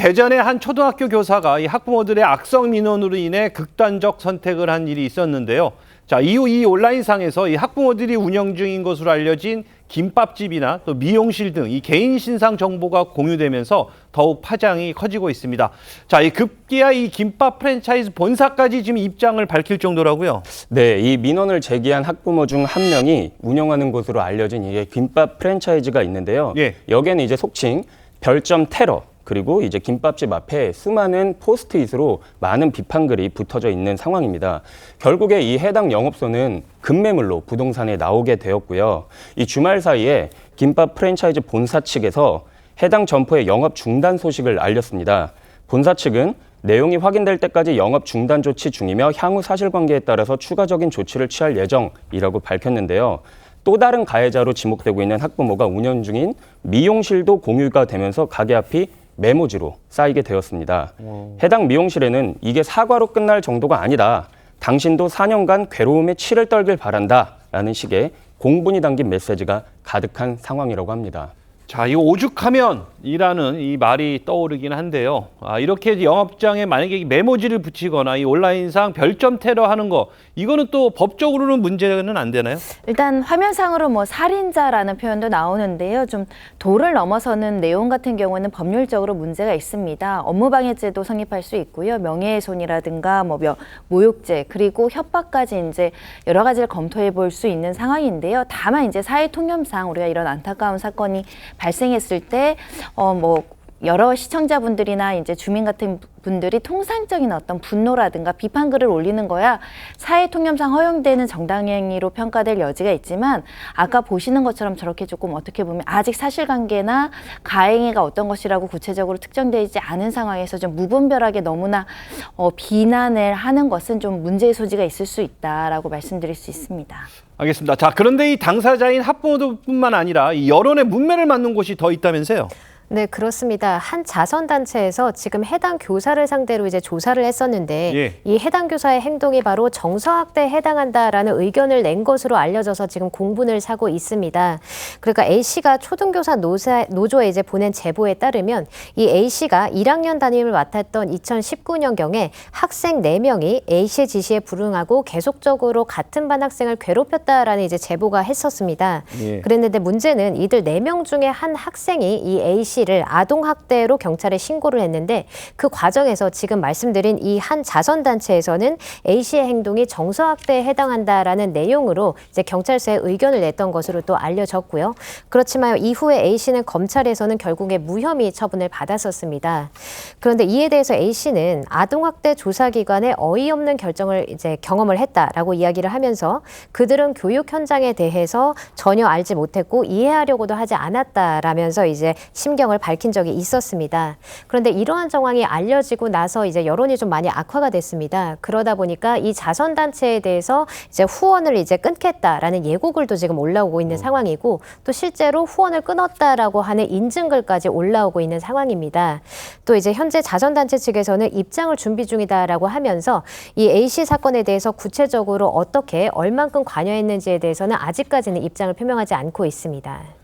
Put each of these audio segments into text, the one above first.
대전의 한 초등학교 교사가 이 학부모들의 악성 민원으로 인해 극단적 선택을 한 일이 있었는데요. 자, 이후 이 온라인상에서 이 학부모들이 운영 중인 것으로 알려진 김밥집이나 또 미용실 등 이 개인 신상 정보가 공유되면서 더욱 파장이 커지고 있습니다. 자, 이 급기야 이 김밥 프랜차이즈 본사까지 지금 입장을 밝힐 정도라고요. 네, 이 민원을 제기한 학부모 중 한 명이 운영하는 곳으로 알려진 이게 김밥 프랜차이즈가 있는데요. 예. 여기에는 이제 속칭 별점 테러, 그리고 이제 김밥집 앞에 수많은 포스트잇으로 많은 비판글이 붙어져 있는 상황입니다. 결국에 이 해당 영업소는 급매물로 부동산에 나오게 되었고요. 이 주말 사이에 김밥 프랜차이즈 본사 측에서 해당 점포의 영업 중단 소식을 알렸습니다. 본사 측은 내용이 확인될 때까지 영업 중단 조치 중이며 향후 사실관계에 따라서 추가적인 조치를 취할 예정이라고 밝혔는데요. 또 다른 가해자로 지목되고 있는 학부모가 운영 중인 미용실도 공유가 되면서 가게 앞이 메모지로 쌓이게 되었습니다. 해당 미용실에는 이게 사과로 끝날 정도가 아니다. 당신도 4년간 괴로움에 치를 떨길 바란다. 라는 식의 공분이 담긴 메시지가 가득한 상황이라고 합니다. 자, 이 오죽하면이라는 이 말이 떠오르긴 한데요. 이렇게 영업장에 만약에 이 메모지를 붙이거나 이 온라인상 별점 테러하는 거, 이거는 또 법적으로는 문제는 안 되나요? 일단 화면상으로 뭐 살인자라는 표현도 나오는데요. 좀 도를 넘어서는 내용 같은 경우는 법률적으로 문제가 있습니다. 업무방해죄도 성립할 수 있고요. 명예훼손이라든가 뭐 모욕죄, 그리고 협박까지 이제 여러 가지를 검토해 볼 수 있는 상황인데요. 다만 이제 사회 통념상 우리가 이런 안타까운 사건이 발생했을 때 뭐 여러 시청자분들이나 이제 주민 같은 분들이 통상적인 어떤 분노라든가 비판글을 올리는 거야 사회 통념상 허용되는 정당행위로 평가될 여지가 있지만, 아까 보시는 것처럼 저렇게 조금 어떻게 보면 아직 사실관계나 가해행위가 어떤 것이라고 구체적으로 특정되지 않은 상황에서 좀 무분별하게 너무나 비난을 하는 것은 좀 문제의 소지가 있을 수 있다라고 말씀드릴 수 있습니다. 알겠습니다. 자, 그런데 이 당사자인 학부모들뿐만 아니라 이 여론의 문매를 맞는 곳이 더 있다면서요? 네, 그렇습니다. 한 자선단체에서 지금 해당 교사를 상대로 이제 조사를 했었는데 예. 이 해당 교사의 행동이 바로 정서학대에 해당한다라는 의견을 낸 것으로 알려져서 지금 공분을 사고 있습니다. 그러니까 A씨가 초등교사 노조에 이제 보낸 제보에 따르면 이 A씨가 1학년 담임을 맡았던 2019년경에 학생 4명이 A씨의 지시에 불응하고 계속적으로 같은 반 학생을 괴롭혔다라는 이제 제보가 했었습니다. 예. 그랬는데 문제는 이들 4명 중에 한 학생이 이 A씨 를 아동학대로 경찰에 신고를 했는데, 그 과정에서 지금 말씀드린 이 한 자선단체에서는 A씨의 행동이 정서학대에 해당한다라는 내용으로 이제 경찰서에 의견을 냈던 것으로 또 알려졌고요. 그렇지만 이후에 A씨는 검찰에서는 결국에 무혐의 처분을 받았었습니다. 그런데 이에 대해서 A씨는 아동학대 조사기관의 어이없는 결정을 이제 경험을 했다라고 이야기를 하면서 그들은 교육 현장에 대해서 전혀 알지 못했고 이해하려고도 하지 않았다라면서 이제 심경을 밝힌 적이 있었습니다. 그런데 이러한 정황이 알려지고 나서 이제 여론이 좀 많이 악화가 됐습니다. 그러다 보니까 이 자선단체에 대해서 이제 후원을 이제 끊겠다라는 예고글도 지금 올라오고 있는 상황이고, 또 실제로 후원을 끊었다라고 하는 인증글까지 올라오고 있는 상황입니다. 또 이제 현재 자선단체 측에서는 입장을 준비 중이다라고 하면서 이 A씨 사건에 대해서 구체적으로 어떻게 얼만큼 관여했는지에 대해서는 아직까지는 입장을 표명하지 않고 있습니다.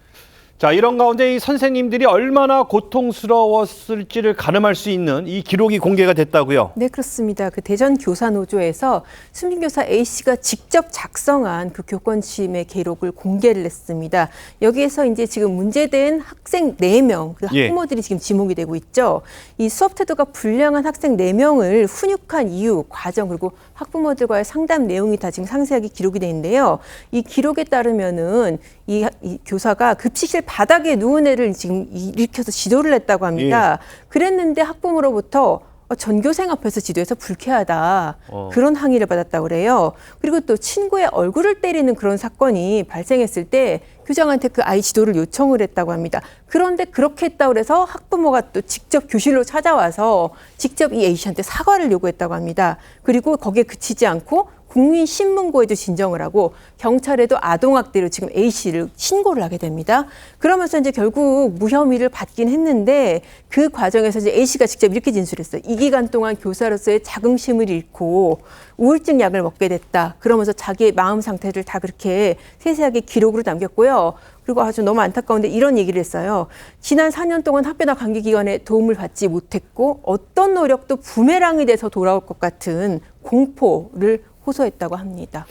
자, 이런 가운데 이 선생님들이 얼마나 고통스러웠을지를 가늠할 수 있는 이 기록이 공개가 됐다고요? 네, 그렇습니다. 그 대전 교사노조에서 수민교사 A씨가 직접 작성한 그 교권 침해 기록을 공개를 했습니다. 여기에서 이제 지금 문제된 학생 4명, 그 학부모들이 지금 지목이 되고 있죠. 이 수업 태도가 불량한 학생 4명을 훈육한 이유, 과정, 그리고 학부모들과의 상담 내용이 다 지금 상세하게 기록이 돼 있는데요. 이 기록에 따르면은 이 교사가 급식실 바닥에 누운 애를 지금 일으켜서 지도를 했다고 합니다. 그랬는데 학부모로부터 전교생 앞에서 지도해서 불쾌하다. 그런 항의를 받았다고 그래요. 그리고 또 친구의 얼굴을 때리는 그런 사건이 발생했을 때 교장한테 그 아이 지도를 요청을 했다고 합니다. 그런데 그렇게 했다고 해서 학부모가 또 직접 교실로 찾아와서 직접 이 A씨한테 사과를 요구했다고 합니다. 그리고 거기에 그치지 않고 국민신문고에도 진정을 하고 경찰에도 아동학대로 지금 A씨를 신고를 하게 됩니다. 그러면서 이제 결국 무혐의를 받긴 했는데, 그 과정에서 이제 A씨가 직접 이렇게 진술했어요. 이 기간 동안 교사로서의 자긍심을 잃고 우울증 약을 먹게 됐다. 그러면서 자기의 마음 상태를 다 그렇게 세세하게 기록으로 남겼고요. 그리고 아주 너무 안타까운데 이런 얘기를 했어요. 지난 4년 동안 학교나 관계기관의 도움을 받지 못했고 어떤 노력도 부메랑이 돼서 돌아올 것 같은 공포를 호소했다고 합니다.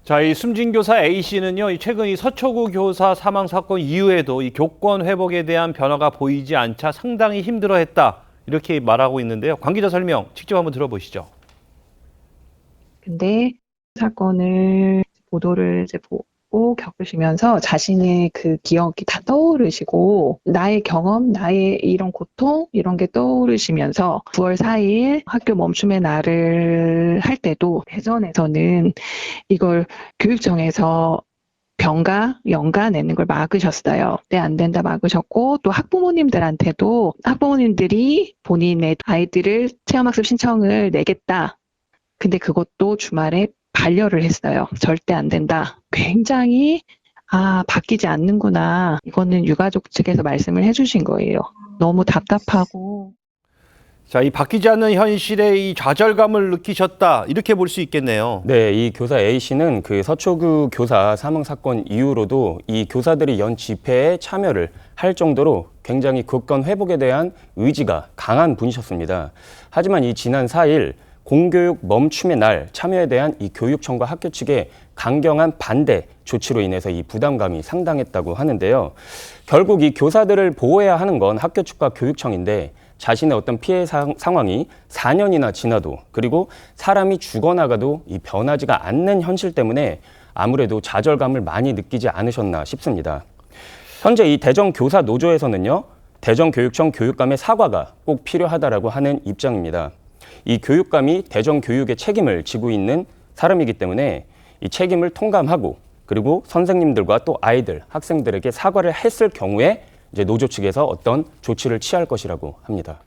자, 이 숨진 교사 A 씨는요, 최근 이 서초구 교사 사망 사건 이후에도 이 교권 회복에 대한 변화가 보이지 않자 상당히 힘들어했다. 이렇게 말하고 있는데요. 관계자 설명 직접 한번 들어보시죠. 근데 사건을 보도를 이제 보고 겪으시면서 자신의 그 기억이 다 떠오르시고 나의 경험, 나의 이런 고통 이런 게 떠오르시면서 9월 4일 학교 멈춤의 날을 할 때도 대전에서는 이걸 교육청에서 병가, 연가 내는 걸 막으셨어요. 네, 안 된다 막으셨고 또 학부모님들한테도 학부모님들이 본인의 아이들을 체험학습 신청을 내겠다. 근데 그것도 주말에 반려를 했어요. 절대 안 된다. 굉장히 바뀌지 않는구나. 이거는 유가족 측에서 말씀을 해주신 거예요. 너무 답답하고. 자, 이 바뀌지 않는 현실에 이 좌절감을 느끼셨다. 이렇게 볼 수 있겠네요. 네, 이 교사 A 씨는 그 서초구 교사 사망 사건 이후로도 이 교사들이 연 집회에 참여를 할 정도로 굉장히 교권 회복에 대한 의지가 강한 분이셨습니다. 하지만 이 지난 4일 공교육 멈춤의 날 참여에 대한 이 교육청과 학교 측의 강경한 반대 조치로 인해서 이 부담감이 상당했다고 하는데요. 결국 이 교사들을 보호해야 하는 건 학교 측과 교육청인데 자신의 어떤 피해 상황이 4년이나 지나도 그리고 사람이 죽어나가도 이 변하지가 않는 현실 때문에 아무래도 좌절감을 많이 느끼지 않으셨나 싶습니다. 현재 이 대전교사노조에서는요, 대전교육청 교육감의 사과가 꼭 필요하다라고 하는 입장입니다. 이 교육감이 대전교육의 책임을 지고 있는 사람이기 때문에 이 책임을 통감하고 그리고 선생님들과 또 아이들, 학생들에게 사과를 했을 경우에 이제 노조 측에서 어떤 조치를 취할 것이라고 합니다.